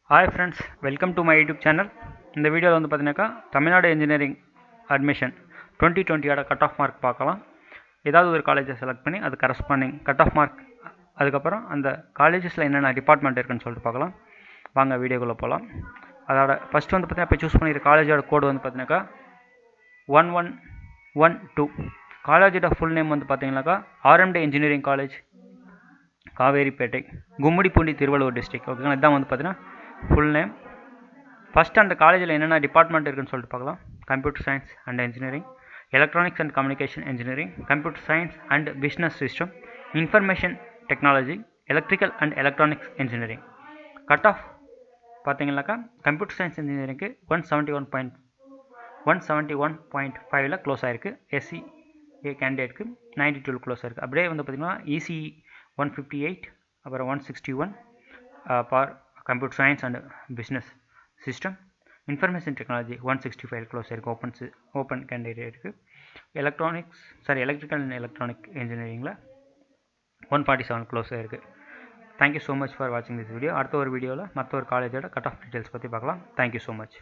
Hi friends, welcome to my YouTube channel. இந்த வீடியோவில் வந்து பார்த்தீங்கன்னாக்கா Tamil Nadu engineering admission 2020 cut off mark பார்க்கலாம். ஏதாவது ஒரு காலேஜை செலக்ட் பண்ணி அது கரஸ்பாண்டிங் கட் ஆஃப் மார்க், அதுக்கப்புறம் அந்த காலேஜஸில் என்னென்ன டிபார்ட்மெண்ட் இருக்குன்னு சொல்லிட்டு பார்க்கலாம். வாங்க வீடியோக்குள்ளே போகலாம். அதோட ஃபஸ்ட்டு வந்து பார்த்தீங்கன்னா இப்போ சூஸ் பண்ணிக்கிற காலேஜோட கோடு வந்து பார்த்தீங்கன்னாக்கா 1112. காலேஜோட ஃபுல் நேம் வந்து பார்த்தீங்கன்னாக்கா RMD engineering college, Kaveripettai, Gummidipoondi, Thiruvallur district. ஓகேங்களா, இதான் வந்து பார்த்தீங்கன்னா ஃபுல் நேம். ஃபஸ்ட்டு அந்த காலேஜில் என்னென்ன டிபார்ட்மெண்ட் இருக்குன்னு சொல்லிட்டு பார்க்கலாம். Computer science and engineering, electronics and communication engineering, computer science and business system, information technology, electrical and electronics engineering. Cut off பார்த்தீங்கன்னாக்கா கம்ப்யூட்டர் சயின்ஸ் இன்ஜினியரிங்க்கு 171.5 க்ளோஸ் ஆகிருக்கு. SC கேண்டிடேட்க்கு 92 க்ளோஸ் ஆகிருக்கு. அப்படியே வந்து பார்த்திங்கன்னா ECE 158, அப்புறம் 161 for computer science and business system, information technology 165 close ஆகிருக்கு. ஓப்பன் கேண்டிடேட்டுக்கு எலக்ட்ரிக்கல் அண்ட் எலக்ட்ரானிக் இன்ஜினியரிங்கில் 147 க்ளோஸ் ஆகிருக்கு. தேங்க்யூ ஸோ மச் ஃபார் வாட்சிங் திஸ் வீடியோ. அடுத்த ஒரு வீடியோவில் மற்ற ஒரு காலேஜோட கட் ஆஃப் டீட்டெயில்ஸ் பற்றி பார்க்கலாம். Thank you so much.